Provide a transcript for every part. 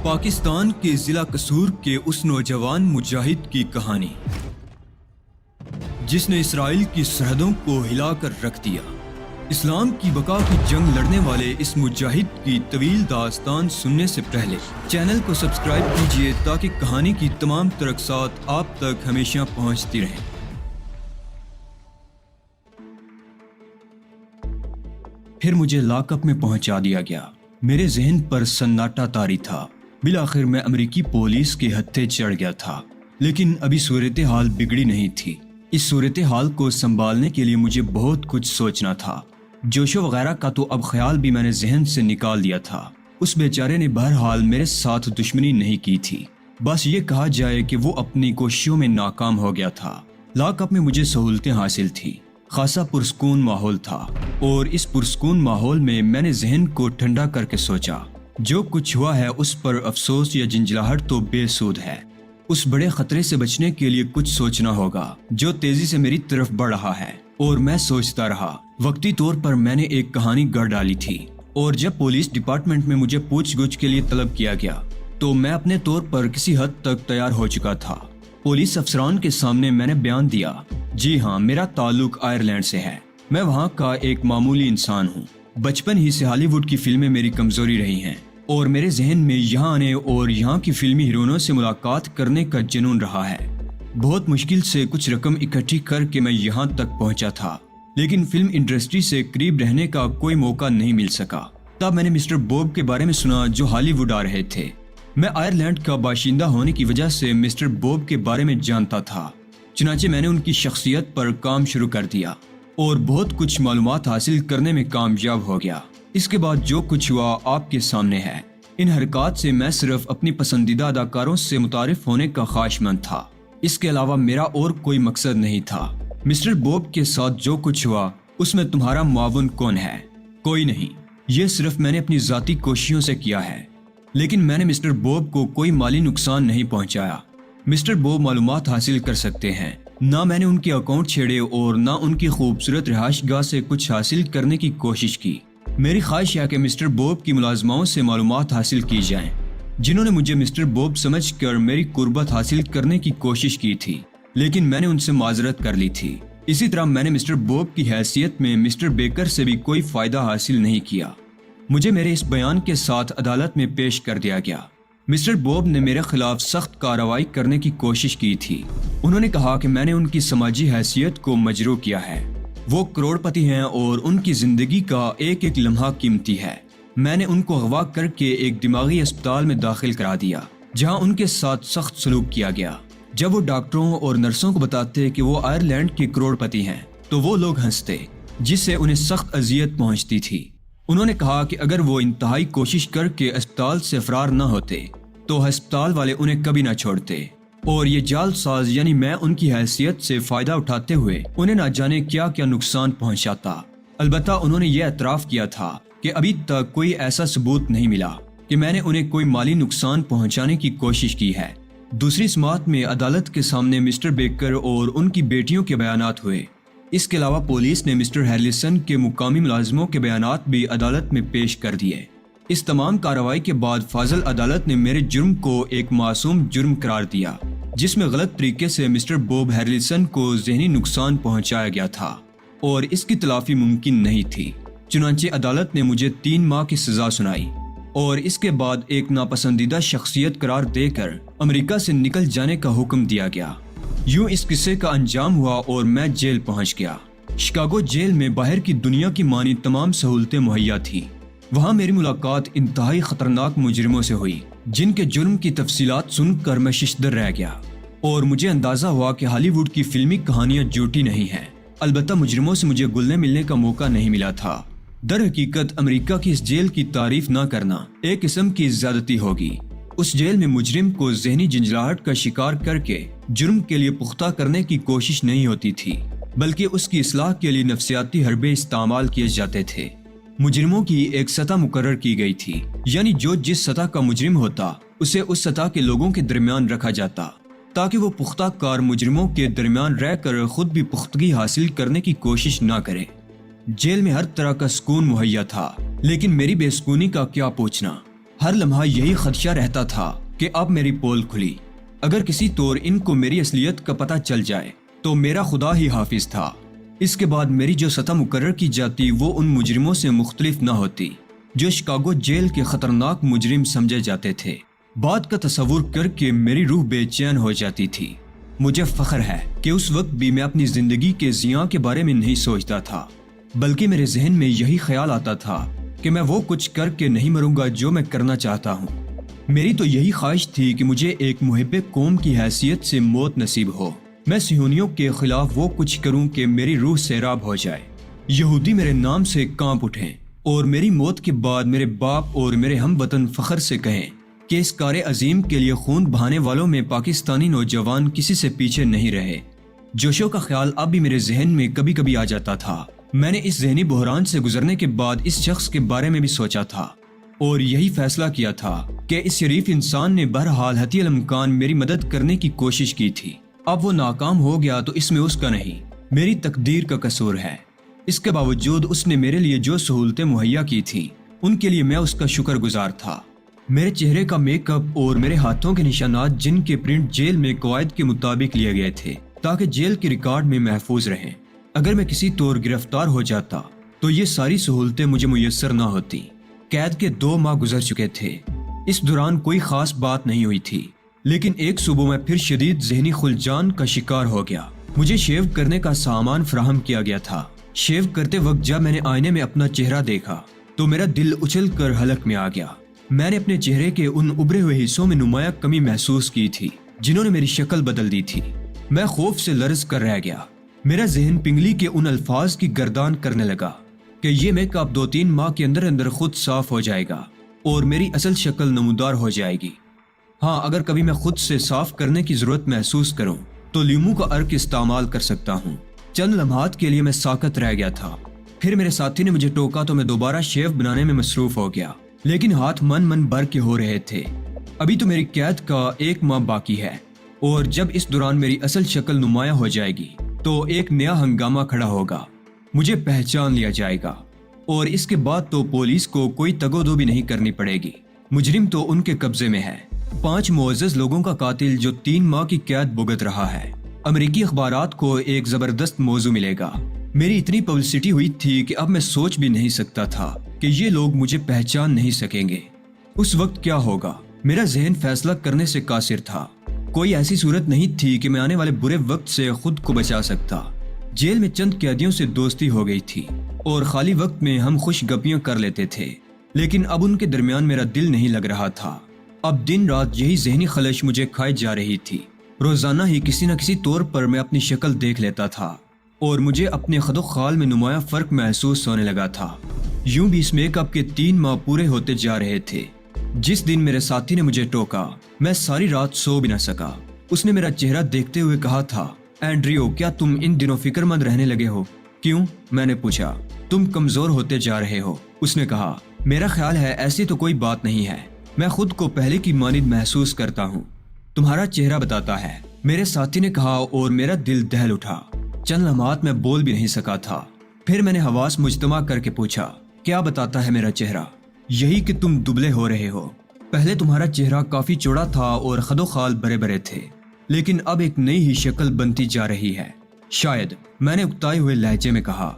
پاکستان کے ضلع قصور کے اس نوجوان مجاہد کی کہانی جس نے اسرائیل کی سرحدوں کو ہلا کر رکھ دیا۔ اسلام کی بقا کی جنگ لڑنے والے اس مجاہد کی طویل داستان سننے سے پہلے چینل کو سبسکرائب کیجیے تاکہ کہانی کی تمام ترقصات آپ تک ہمیشہ پہنچتی رہیں۔ پھر مجھے لاک اپ میں پہنچا دیا گیا۔ میرے ذہن پر سناٹا طاری تھا۔ بالآخر میں امریکی پولیس کے ہتھے چڑھ گیا تھا، لیکن ابھی صورتحال بگڑی نہیں تھی۔ اس صورتحال کو سنبھالنے کے لیے مجھے بہت کچھ سوچنا تھا۔ جوشو وغیرہ کا تو اب خیال بھی میں نے ذہن سے نکال دیا تھا۔ اس بیچارے نے بہرحال میرے ساتھ دشمنی نہیں کی تھی، بس یہ کہا جائے کہ وہ اپنی کوششوں میں ناکام ہو گیا تھا۔ لاک اپ میں مجھے سہولتیں حاصل تھی، خاصا پرسکون ماحول تھا، اور اس پرسکون ماحول میں میں نے ذہن کو ٹھنڈا کر کے سوچا جو کچھ ہوا ہے اس پر افسوس یا جنجلاہٹ تو بے سود ہے۔ اس بڑے خطرے سے بچنے کے لیے کچھ سوچنا ہوگا جو تیزی سے میری طرف بڑھ رہا ہے، اور میں سوچتا رہا۔ وقتی طور پر میں نے ایک کہانی گڑھ ڈالی تھی، اور جب پولیس ڈپارٹمنٹ میں مجھے پوچھ گچھ کے لیے طلب کیا گیا تو میں اپنے طور پر کسی حد تک تیار ہو چکا تھا۔ پولیس افسران کے سامنے میں نے بیان دیا، جی ہاں، میرا تعلق آئرلینڈ سے ہے، میں وہاں کا ایک معمولی انسان ہوں۔ بچپن ہی سے ہالی ووڈ کی فلمیں میری کمزوری رہی ہیں، اور میرے ذہن میں یہاں آنے اور یہاں کی فلمی ہیروئنوں سے ملاقات کرنے کا جنون رہا ہے۔ بہت مشکل سے کچھ رقم اکٹھی کر کے میں یہاں تک پہنچا تھا، لیکن فلم انڈسٹری سے قریب رہنے کا کوئی موقع نہیں مل سکا۔ تب میں نے مسٹر بوب کے بارے میں سنا جو ہالی ووڈ آ رہے تھے۔ میں آئرلینڈ کا باشندہ ہونے کی وجہ سے مسٹر بوب کے بارے میں جانتا تھا، چنانچہ میں نے ان کی شخصیت پر کام شروع کر دیا اور بہت کچھ معلومات حاصل کرنے میں کامیاب ہو گیا۔ اس کے بعد جو کچھ ہوا آپ کے سامنے ہے۔ ان حرکات سے میں صرف اپنی پسندیدہ اداکاروں سے متعارف ہونے کا خواہشمند تھا، اس کے علاوہ میرا اور کوئی مقصد نہیں تھا۔ مسٹر بوب کے ساتھ جو کچھ ہوا اس میں تمہارا معاون کون ہے؟ کوئی نہیں، یہ صرف میں نے اپنی ذاتی کوششوں سے کیا ہے، لیکن میں نے مسٹر بوب کو کوئی مالی نقصان نہیں پہنچایا۔ مسٹر بوب معلومات حاصل کر سکتے ہیں، نہ میں نے ان کے اکاؤنٹ چھیڑے اور نہ ان کی خوبصورت رہائش گاہ سے کچھ حاصل کرنے کی کوشش کی۔ میری خواہش ہے کہ مسٹر بوب کی ملازماؤں سے معلومات حاصل کی جائیں جنہوں نے مجھے مسٹر بوب سمجھ کر میری قربت حاصل کرنے کی کوشش کی تھی، لیکن میں نے ان سے معذرت کر لی تھی۔ اسی طرح میں نے مسٹر بوب کی حیثیت میں مسٹر بیکر سے بھی کوئی فائدہ حاصل نہیں کیا۔ مجھے میرے اس بیان کے ساتھ عدالت میں پیش کر دیا گیا۔ مسٹر بوب نے میرے خلاف سخت کارروائی کرنے کی کوشش کی تھی۔ انہوں نے کہا کہ میں نے ان کی سماجی حیثیت کو مجروح کیا ہے۔ وہ کروڑ پتی ہیں اور ان کی زندگی کا ایک ایک لمحہ قیمتی ہے۔ میں نے ان کو اغوا کر کے ایک دماغی اسپتال میں داخل کرا دیا جہاں ان کے ساتھ سخت سلوک کیا گیا۔ جب وہ ڈاکٹروں اور نرسوں کو بتاتے کہ وہ آئرلینڈ کے کروڑ پتی ہیں تو وہ لوگ ہنستے، جس سے انہیں سخت اذیت پہنچتی تھی۔ انہوں نے کہا کہ اگر وہ انتہائی کوشش کر کے اسپتال سے فرار نہ ہوتے تو ہسپتال والے انہیں کبھی نہ چھوڑتے، اور یہ جال ساز یعنی میں ان کی حیثیت سے فائدہ اٹھاتے ہوئے انہیں نہ جانے کیا کیا نقصان پہنچاتا۔ البتہ انہوں نے یہ اعتراف کیا تھا کہ ابھی تک کوئی ایسا ثبوت نہیں ملا کہ میں نے انہیں کوئی مالی نقصان پہنچانے کی کوشش کی ہے۔ دوسری سماعت میں عدالت کے سامنے مسٹر بیکر اور ان کی بیٹیوں کے بیانات ہوئے۔ اس کے علاوہ پولیس نے مسٹر ہیرلسن کے مقامی ملازموں کے بیانات بھی عدالت میں پیش کر دیے۔ اس تمام کارروائی کے بعد فاضل عدالت نے میرے جرم کو ایک معصوم جرم قرار دیا جس میں غلط طریقے سے مسٹر بوب ہیرلسن کو ذہنی نقصان پہنچایا گیا تھا اور اس کی تلافی ممکن نہیں تھی۔ چنانچہ عدالت نے مجھے 3 ماہ کی سزا سنائی اور اس کے بعد ایک ناپسندیدہ شخصیت قرار دے کر امریکہ سے نکل جانے کا حکم دیا گیا۔ یوں اس قصے کا انجام ہوا اور میں جیل پہنچ گیا۔ شکاگو جیل میں باہر کی دنیا کی مانی تمام سہولتیں مہیا تھیں۔ وہاں میری ملاقات انتہائی خطرناک مجرموں سے ہوئی جن کے جرم کی تفصیلات سن کر میں ششدر رہ گیا، اور مجھے اندازہ ہوا کہ ہالی ووڈ کی فلمی کہانیاں جھوٹی نہیں ہیں۔ البتہ مجرموں سے مجھے گلنے ملنے کا موقع نہیں ملا تھا۔ در حقیقت امریکہ کی اس جیل کی تعریف نہ کرنا ایک قسم کی زیادتی ہوگی۔ اس جیل میں مجرم کو ذہنی جنجلاہٹ کا شکار کر کے جرم کے لیے پختہ کرنے کی کوشش نہیں ہوتی تھی، بلکہ اس کی اصلاح کے لیے نفسیاتی حربے استعمال کیے جاتے تھے۔ مجرموں کی ایک سطح مقرر کی گئی تھی، یعنی جو جس سطح کا مجرم ہوتا اسے اس سطح کے لوگوں کے درمیان رکھا جاتا تاکہ وہ پختہ کار مجرموں کے درمیان رہ کر خود بھی پختگی حاصل کرنے کی کوشش نہ کرے۔ جیل میں ہر طرح کا سکون مہیا تھا، لیکن میری بے سکونی کا کیا پوچھنا۔ ہر لمحہ یہی خدشہ رہتا تھا کہ اب میری پول کھلی، اگر کسی طور ان کو میری اصلیت کا پتہ چل جائے تو میرا خدا ہی حافظ تھا۔ اس کے بعد میری جو سطح مقرر کی جاتی وہ ان مجرموں سے مختلف نہ ہوتی جو شکاگو جیل کے خطرناک مجرم سمجھے جاتے تھے۔ بات کا تصور کر کے میری روح بے چین ہو جاتی تھی۔ مجھے فخر ہے کہ اس وقت بھی میں اپنی زندگی کے زیاں کے بارے میں نہیں سوچتا تھا، بلکہ میرے ذہن میں یہی خیال آتا تھا کہ میں وہ کچھ کر کے نہیں مروں گا جو میں کرنا چاہتا ہوں۔ میری تو یہی خواہش تھی کہ مجھے ایک محب قوم کی حیثیت سے موت نصیب ہو، میں صہیونیوں کے خلاف وہ کچھ کروں کہ میری روح سیراب ہو جائے، یہودی میرے نام سے کانپ اٹھیں اور میری موت کے بعد میرے باپ اور میرے ہم وطن فخر سے کہیں کہ اس کار عظیم کے لیے خون بہانے والوں میں پاکستانی نوجوان کسی سے پیچھے نہیں رہے۔ جوشوں کا خیال اب بھی میرے ذہن میں کبھی کبھی آ جاتا تھا۔ میں نے اس ذہنی بحران سے گزرنے کے بعد اس شخص کے بارے میں بھی سوچا تھا اور یہی فیصلہ کیا تھا کہ اس شریف انسان نے بہرحال حتی الامکان میری مدد کرنے کی کوشش کی تھی۔ اب وہ ناکام ہو گیا تو اس میں اس کا نہیں، میری تقدیر کا قصور ہے۔ اس کے باوجود اس نے میرے لیے جو سہولتیں مہیا کی تھیں ان کے لیے میں اس کا شکر گزار تھا۔ میرے چہرے کا میک اپ اور میرے ہاتھوں کے نشانات جن کے پرنٹ جیل میں قواعد کے مطابق لیے گئے تھے تاکہ جیل کے ریکارڈ میں محفوظ رہیں، اگر میں کسی طور گرفتار ہو جاتا تو یہ ساری سہولتیں مجھے میسر نہ ہوتی۔ قید کے 2 ماہ گزر چکے تھے، اس دوران کوئی خاص بات نہیں ہوئی تھی، لیکن ایک صبح میں پھر شدید ذہنی خلجان کا شکار ہو گیا۔ مجھے شیو کرنے کا سامان فراہم کیا گیا تھا۔ شیو کرتے وقت جب میں نے آئینے میں اپنا چہرہ دیکھا تو میرا دل اچھل کر حلق میں آ گیا۔ میں نے اپنے چہرے کے ان ابھرے ہوئے حصوں میں نمایاں کمی محسوس کی تھی جنہوں نے میری شکل بدل دی تھی۔ میں خوف سے لرز کر رہ گیا۔ میرا ذہن پنگلی کے ان الفاظ کی گردان کرنے لگا کہ یہ میک اپ 2-3 ماہ کے اندر اندر خود صاف ہو جائے گا اور میری اصل شکل نمودار ہو جائے گی۔ ہاں، اگر کبھی میں خود سے صاف کرنے کی ضرورت محسوس کروں تو لیمو کا عرق استعمال کر سکتا ہوں۔ چند لمحات کے لیے میں ساکت رہ گیا تھا، پھر میرے ساتھی نے مجھے ٹوکا تو میں دوبارہ شیو بنانے میں مصروف ہو گیا، لیکن ہاتھ من بھر کے ہو رہے تھے۔ ابھی تو میری قید کا 1 ماہ باقی ہے اور جب اس دوران میری اصل شکل نمایاں ہو جائے گی تو ایک نیا ہنگامہ کھڑا ہوگا، مجھے پہچان لیا جائے گا اور اس کے بعد تو پولیس کو کوئی تگودو بھی نہیں کرنی پڑے گی۔ مجرم تو ان کے قبضے میں ہے، 5 معزز لوگوں کا قاتل جو 3 ماہ کی قید بھگت رہا ہے۔ امریکی اخبارات کو ایک زبردست موضوع ملے گا۔ میری اتنی پبلسٹی ہوئی تھی کہ اب میں سوچ بھی نہیں سکتا تھا کہ یہ لوگ مجھے پہچان نہیں سکیں گے۔ اس وقت کیا ہوگا؟ میرا ذہن فیصلہ کرنے سے قاصر تھا۔ کوئی ایسی صورت نہیں تھی کہ میں آنے والے برے وقت سے خود کو بچا سکتا۔ جیل میں چند قیدیوں سے دوستی ہو گئی تھی اور خالی وقت میں ہم خوش گپیاں کر لیتے تھے، لیکن اب ان کے درمیان میرا دل نہیں لگ رہا تھا۔ اب دن رات یہی ذہنی خلش مجھے کھائے جا رہی تھی۔ روزانہ ہی کسی نہ کسی طور پر میں اپنی شکل دیکھ لیتا تھا اور مجھے اپنے خد و خال میں نمایاں فرق محسوس ہونے لگا تھا۔ یوں بھی اس میک اپ کے 3 ماہ پورے ہوتے جا رہے تھے۔ جس دن میرے ساتھی نے مجھے ٹوکا میں ساری رات سو بھی نہ سکا۔ اس نے میرا چہرہ دیکھتے ہوئے کہا تھا، اینڈریو، کیا تم ان دنوں فکر مند رہنے لگے ہو؟ کیوں؟ میں نے پوچھا۔ تم کمزور ہوتے جا رہے ہو۔ اس نے کہا، میرا خیال ہے ایسی تو کوئی بات نہیں ہے، میں خود کو پہلے کی مانند محسوس کرتا ہوں۔ تمہارا چہرہ بتاتا ہے، میرے ساتھی نے کہا اور میرا دل دہل اٹھا۔ چند لمحات میں بول بھی نہیں سکا تھا۔ پھر میں نے حواس مجتمع کر کے پوچھا، کیا بتاتا ہے میرا چہرہ؟ یہی کہ تم دبلے ہو رہے ہو۔ پہلے تمہارا چہرہ کافی چوڑا تھا اور خد و خال بھرے بھرے تھے، لیکن اب ایک نئی ہی شکل بنتی جا رہی ہے۔ شاید، میں نے اکتائے ہوئے لہجے میں کہا،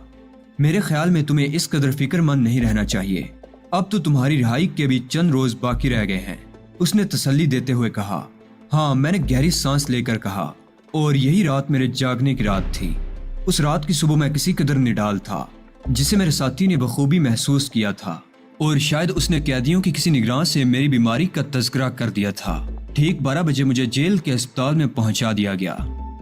میرے خیال میں تمہیں اس قدر فکر مند نہیں رہنا چاہیے، اب تو تمہاری رہائی کے بھی چند روز باقی رہ گئے ہیں۔ اس نے تسلی دیتے ہوئے کہا۔ ہاں، میں نے گہری سانس لے کر کہا، اور یہی رات میرے جاگنے کی رات تھی۔ اس رات کی صبح میں کسی قدر نڈال تھا جسے میرے ساتھی نے بخوبی محسوس کیا تھا، اور شاید اس نے قیدیوں کی کسی نگراں سے میری بیماری کا تذکرہ کر دیا تھا۔ ٹھیک 12 بجے مجھے جیل کے اسپتال میں پہنچا دیا گیا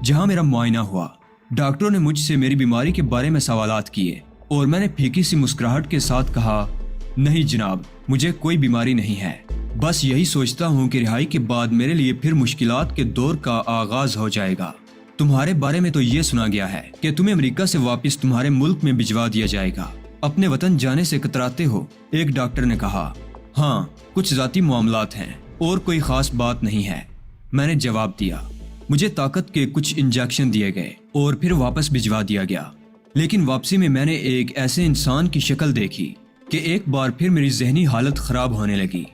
جہاں میرا معائنہ ہوا۔ ڈاکٹروں نے مجھ سے میری بیماری کے بارے میں سوالات کیے اور میں نے پھیکی سی مسکراہٹ کے ساتھ کہا، نہیں جناب، مجھے کوئی بیماری نہیں ہے، بس یہی سوچتا ہوں کہ رہائی کے بعد میرے لیے پھر مشکلات کے دور کا آغاز ہو جائے گا۔ تمہارے بارے میں تو یہ سنا گیا ہے کہ تمہیں امریکہ سے واپس تمہارے ملک میں بھجوا دیا جائے گا، اپنے وطن جانے سے کتراتے ہو؟ ایک ڈاکٹر نے کہا۔ ہاں، کچھ ذاتی معاملات ہیں اور کوئی خاص بات نہیں ہے، میں نے جواب دیا۔ مجھے طاقت کے کچھ انجیکشن دیے گئے اور پھر واپس بھجوا دیا گیا، لیکن واپسی میں میں نے ایک ایسے انسان کی شکل دیکھی کہ ایک بار پھر میری ذہنی حالت خراب ہونے لگی۔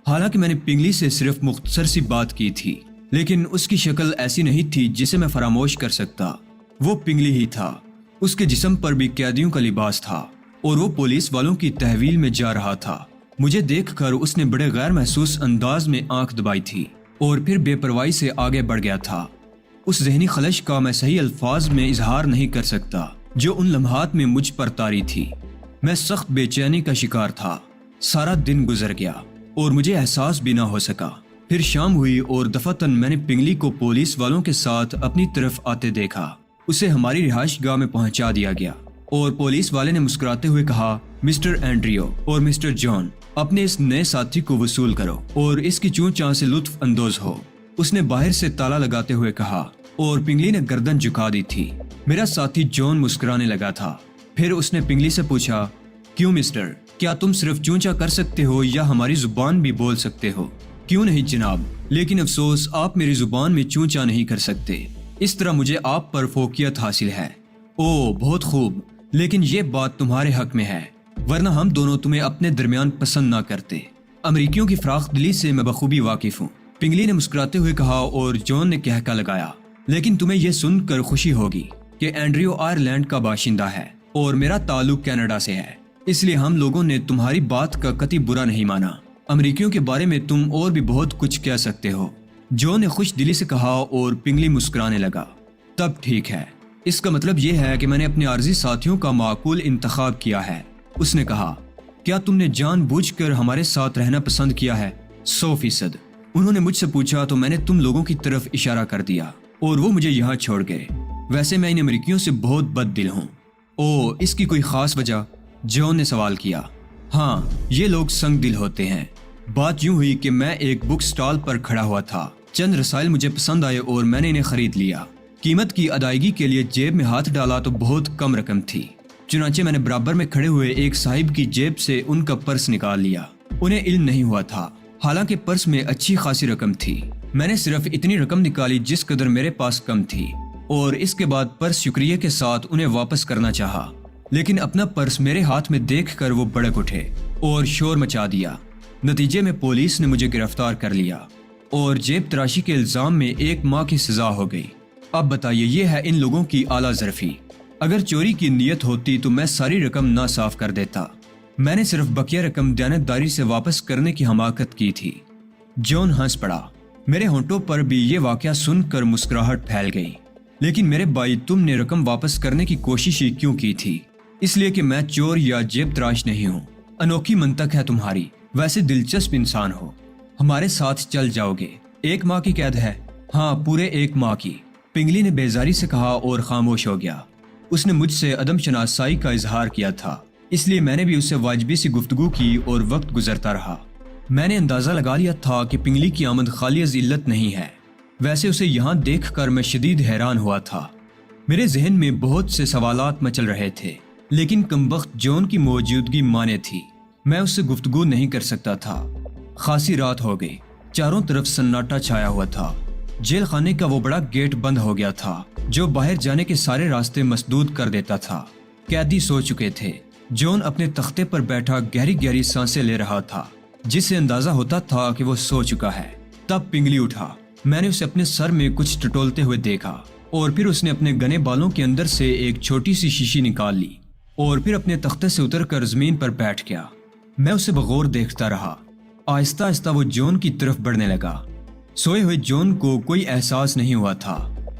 حالانکہ میں نے پنگلی سے صرف مختصر سی بات کی تھی، لیکن اس کی شکل ایسی نہیں تھی جسے میں فراموش کر سکتا۔ وہ پنگلی ہی تھا۔ اس کے جسم پر بھی قیدیوں کا لباس تھا اور وہ پولیس والوں کی تحویل میں جا رہا تھا۔ مجھے دیکھ کر اس نے بڑے غیر محسوس انداز میں آنکھ دبائی تھی اور پھر بے پرواہی سے آگے بڑھ گیا تھا۔ اس ذہنی خلش کا میں صحیح الفاظ میں اظہار نہیں کر سکتا جو ان لمحات میں مجھ پر طاری تھی۔ میں سخت بے چینی کا شکار تھا۔ سارا دن گزر گیا اور مجھے احساس بھی نہ ہو سکا۔ پھر شام ہوئی اور دفعتاً میں نے پنگلی کو پولیس والوں کے ساتھ اپنی طرف آتے دیکھا۔ اسے ہماری رہائش گاہ میں پہنچا دیا گیا اور پولیس والے نے مسکراتے ہوئے کہا، مسٹر اینڈریو اور مسٹر جان، اپنے اس نئے ساتھی کو وصول کرو اور اس کی چون چاں سے لطف اندوز ہو۔ اس نے باہر سے تالا لگاتے ہوئے کہا اور پنگلی نے گردن جھکا دی تھی۔ میرا ساتھی جان مسکرانے لگا تھا۔ پھر اس نے پنگلی سے پوچھا، کیوں مسٹر، کیا تم صرف چونچا کر سکتے ہو یا ہماری زبان بھی بول سکتے ہو؟ کیوں نہیں جناب، لیکن افسوس آپ میری زبان میں چونچا نہیں کر سکتے۔ اس طرح مجھے آپ پر فوقیت حاصل ہے۔ او بہت خوب، لیکن یہ بات تمہارے حق میں ہے، ورنہ ہم دونوں تمہیں اپنے درمیان پسند نہ کرتے۔ امریکیوں کی فراخ دلی سے میں بخوبی واقف ہوں، پنگلی نے مسکراتے ہوئے کہا اور جان نے کہکا لگایا۔ لیکن تمہیں یہ سن کر خوشی ہوگی کہ اینڈریو آئرلینڈ کا باشندہ ہے اور میرا تعلق کینیڈا سے ہے، اس لیے ہم لوگوں نے تمہاری بات کا قطعی برا نہیں مانا۔ امریکیوں کے بارے میں تم اور بھی بہت کچھ کہہ سکتے ہو، جو نے خوش دلی سے کہا اور پنگلی مسکرانے لگا۔ تب ٹھیک ہے، اس کا مطلب یہ ہے کہ میں نے اپنے عارضی ساتھیوں کا معقول انتخاب کیا ہے۔ اس نے کہا، کیا تم نے جان بوجھ کر ہمارے ساتھ رہنا پسند کیا ہے؟ 100%۔ انہوں نے مجھ سے پوچھا تو میں نے تم لوگوں کی طرف اشارہ کر دیا اور وہ مجھے یہاں چھوڑ گئے۔ ویسے میں ان امریکیوں سے بہت بد دل ہوں۔ او، اس کی کوئی خاص وجہ؟ جان نے سوال کیا۔ ہاں، یہ لوگ سنگ دل ہوتے ہیں۔ بات یوں ہوئی کہ میں ایک بک سٹال پر کھڑا ہوا تھا، چند رسائل مجھے پسند آئے اور میں نے انہیں خرید لیا۔ قیمت کی ادائیگی کے لیے جیب میں ہاتھ ڈالا تو بہت کم رقم تھی، چنانچہ میں نے برابر میں کھڑے ہوئے ایک صاحب کی جیب سے ان کا پرس نکال لیا۔ انہیں علم نہیں ہوا تھا، حالانکہ پرس میں اچھی خاصی رقم تھی۔ میں نے صرف اتنی رقم نکالی جس قدر میرے پاس کم تھی، اور اس کے بعد پرس شکریہ کے ساتھ انہیں واپس کرنا چاہا، لیکن اپنا پرس میرے ہاتھ میں دیکھ کر وہ بڑک اٹھے اور شور مچا دیا۔ نتیجے میں پولیس نے مجھے گرفتار کر لیا اور جیب تراشی کے الزام میں 1 ماہ کی سزا ہو گئی۔ اب بتائیے، یہ ہے ان لوگوں کی اعلیٰ ظرفی۔ اگر چوری کی نیت ہوتی تو میں ساری رقم نہ صاف کر دیتا۔ میں نے صرف بقیہ رقم دیانتداری سے واپس کرنے کی حماقت کی تھی۔ جان ہنس پڑا۔ میرے ہونٹوں پر بھی یہ واقعہ سن کر مسکراہٹ پھیل گئی۔ لیکن میرے بھائی، تم نے رقم واپس کرنے کی کوشش ہی کیوں کی تھی؟ اس لیے کہ میں چور یا جیب تراش نہیں ہوں۔ انوکھی منطق ہے تمہاری، ویسے دلچسپ انسان ہو۔ ہمارے ساتھ چل جاؤ گے؟ 1 ماہ کی قید ہے؟ ہاں، پورے 1 ماہ کی، پنگلی نے بیزاری سے کہا اور خاموش ہو گیا۔ اس نے مجھ سے عدم شناسائی کا اظہار کیا تھا، اس لیے میں نے بھی اس سے واجبی سی گفتگو کی اور وقت گزرتا رہا۔ میں نے اندازہ لگا لیا تھا کہ پنگلی کی آمد خالی ذلت نہیں ہے۔ ویسے اسے یہاں دیکھ کر میں شدید حیران ہوا تھا۔ میرے ذہن میں بہت سے سوالات مچل رہے تھے، لیکن کمبخت جان کی موجودگی مانے تھی۔ میں اس سے گفتگو نہیں کر سکتا تھا۔ خاصی رات ہو گئی، چاروں طرف سناٹا چھایا ہوا تھا۔ جیل خانے کا وہ بڑا گیٹ بند ہو گیا تھا جو باہر جانے کے سارے راستے مسدود کر دیتا تھا۔ قیدی سو چکے تھے۔ جان اپنے تختے پر بیٹھا گہری گہری سانسیں لے رہا تھا، جس سے اندازہ ہوتا تھا کہ وہ سو چکا ہے۔ تب پنگلی اٹھا۔ میں نے اسے اپنے سر میں کچھ ٹٹولتے ہوئے دیکھا اور پھر اس نے اپنے گنے بالوں کے اندر سے ایک چھوٹی سی شیشی نکال لی اور پھر اپنے تختے سے اتر کر زمین پر بیٹھ گیا۔ میں اسے بغور دیکھتا رہا۔ آہستہ آہستہ وہ جان کی طرف بڑھنے لگا۔ سوئے ہوئے جان کو کوئی احساس نہیں ہوا تھا۔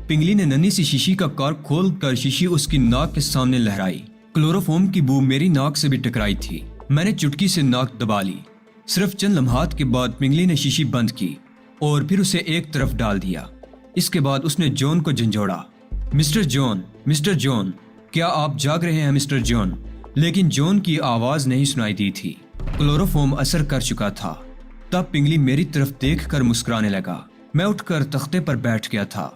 پنگلی نے ننھی سی شیشی کا کارک کھول کر شیشی اس کی ناک کے سامنے لہرائی۔ کلوروفارم کی بو میری ناک سے بھی ٹکرائی تھی۔ میں نے چٹکی سے ناک دبا لی۔ صرف چند لمحات کے بعد پنگلی نے شیشی بند کی اور پھر اسے ایک طرف ڈال دیا۔ اس کے بعد اس نے جان کو جھنجھوڑا۔ مسٹر جان، کیا آپ جاگ رہے ہیں مسٹر جان؟ لیکن جان کی آواز نہیں سنائی دی تھی۔ کلوروفارم اثر کر چکا تھا۔ تب پنگلی میری طرف دیکھ کر مسکرانے لگا۔ میں اٹھ کر تختے پر بیٹھ گیا تھا۔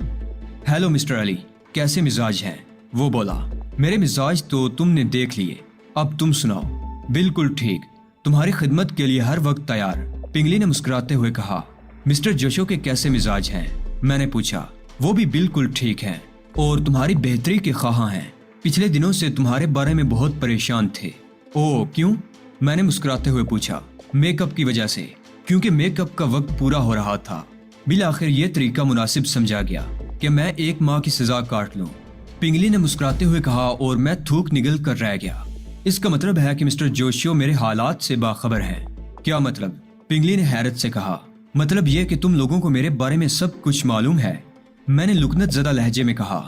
ہیلو مسٹر علی، کیسے مزاج ہیں؟ وہ بولا۔ میرے مزاج تو تم نے دیکھ لیے، اب تم سناؤ۔ بالکل ٹھیک، تمہاری خدمت کے لیے ہر وقت تیار، پنگلی نے مسکراتے ہوئے کہا۔ مسٹر جوشو کے کیسے مزاج ہیں؟ میں نے پوچھا۔ وہ بھی بالکل ٹھیک ہیں اور تمہاری بہتری کے خواہاں ہیں۔ پچھلے دنوں سے تمہارے بارے میں بہت پریشان تھے۔ اوہ کیوں؟ میں نے مسکراتے ہوئے پوچھا۔ میک اپ کی وجہ سے۔ کیونکہ میک اپ کا وقت پورا ہو رہا تھا۔ بالآخر یہ طریقہ مناسب سمجھا گیا کہ میں 1 ماہ کی سزا کاٹ لوں۔ پنگلی نے مسکراتے ہوئے کہا اور میں تھوک نگل کر رہ گیا۔ اس کا مطلب ہے کہ مسٹر جوشیو میرے حالات سے باخبر ہیں۔ کیا مطلب؟ پنگلی نے حیرت سے کہا۔ مطلب یہ کہ تم لوگوں کو میرے بارے میں سب کچھ معلوم ہے، میں نے لکنت زدہ لہجے میں کہا۔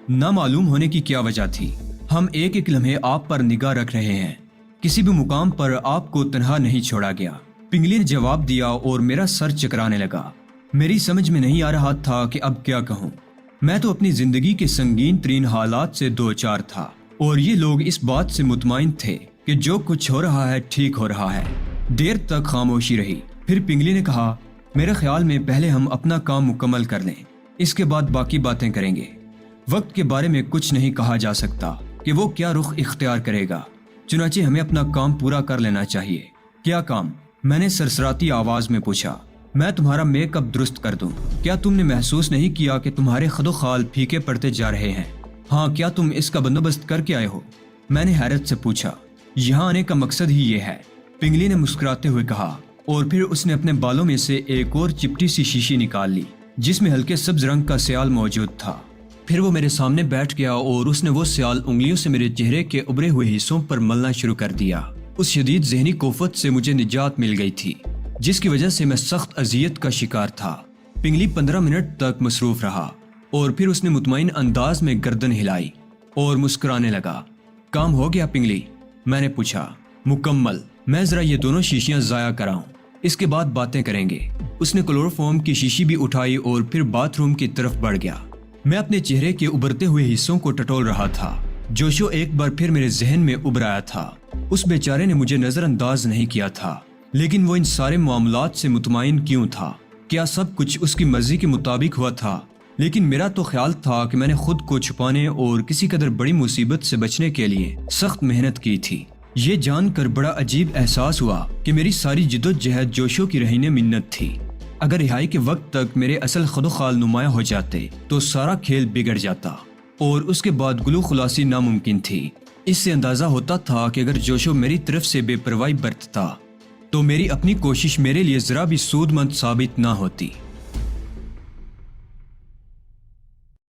نہ معلوم ہونے کی کیا وجہ تھی؟ ہم ایک ایک لمحے آپ پر نگاہ رکھ رہے ہیں، کسی بھی مقام پر آپ کو تنہا نہیں چھوڑا گیا۔ پنگلی نے جواب دیا اور میرا سر چکرانے لگا۔ میری سمجھ میں نہیں آ رہا تھا کہ اب کیا کہوں۔ میں تو اپنی زندگی کے سنگین ترین حالات سے دوچار تھا، اور یہ لوگ اس بات سے مطمئن تھے کہ جو کچھ ہو رہا ہے ٹھیک ہو رہا ہے۔ دیر تک خاموشی رہی، پھر پنگلی نے کہا، میرے خیال میں پہلے ہم اپنا کام مکمل کر لیں، اس کے بعد باقی باتیں کریں گے۔ وقت کے بارے میں کچھ نہیں کہا جا سکتا کہ وہ کیا رخ اختیار کرے گا، چنانچہ ہمیں اپنا کام پورا کر لینا چاہیے۔ کیا کام؟ میں نے سرسراتی آواز میں پوچھا۔ میں تمہارا میک اپ درست کر دوں۔ کیا تم نے محسوس نہیں کیا کہ تمہارے خد و خال پھیکے پڑتے جا رہے ہیں؟ ہاں، کیا تم اس کا بندوبست کر کے آئے ہو؟ میں نے حیرت سے پوچھا۔ یہاں آنے کا مقصد ہی یہ ہے، پنگلی نے مسکراتے ہوئے کہا، اور پھر اس نے اپنے بالوں میں سے ایک اور چپٹی سی شیشی نکال لی جس میں ہلکے سبز رنگ کا سیال موجود تھا۔ پھر وہ میرے سامنے بیٹھ گیا اور اس نے وہ سیال انگلیوں سے میرے چہرے کے ابھرے ہوئے حصوں پر ملنا شروع کر دیا۔ اس شدید ذہنی کوفت سے مجھے نجات مل گئی تھی جس کی وجہ سے میں سخت اذیت کا شکار تھا۔ پنگلی 15 منٹ تک مصروف رہا اور پھر اس نے مطمئن انداز میں گردن ہلائی اور مسکرانے لگا۔ کام ہو گیا پنگلی؟ میں نے پوچھا۔ مکمل۔ میں ذرا یہ دونوں شیشیاں ضائع کراؤں، اس کے بعد باتیں کریں گے۔ اس نے کلوروفارم کی شیشی بھی اٹھائی اور پھر باتھ روم کی طرف بڑھ گیا۔ میں اپنے چہرے کے ابھرتے ہوئے حصوں کو ٹٹول رہا تھا۔ جوشو ایک بار پھر میرے ذہن میں ابھر آیا تھا۔ اس بیچارے نے مجھے نظر انداز نہیں کیا تھا، لیکن وہ ان سارے معاملات سے مطمئن کیوں تھا؟ کیا سب کچھ اس کی مرضی کے مطابق ہوا تھا؟ لیکن میرا تو خیال تھا کہ میں نے خود کو چھپانے اور کسی قدر بڑی مصیبت سے بچنے کے لیے سخت محنت کی تھی۔ یہ جان کر بڑا عجیب احساس ہوا کہ میری ساری جدوجہد جوشو کی رہین منت تھی۔ اگر رہائی کے وقت تک میرے اصل خد و خال نمایاں ہو جاتے تو سارا کھیل بگڑ جاتا اور اس کے بعد گلو خلاصی ناممکن تھی۔ اس سے اندازہ ہوتا تھا کہ اگر جوشو میری طرف سے بے پرواہی برتتا تو میری اپنی کوشش میرے لیے ذرا بھی سود مند ثابت نہ ہوتی۔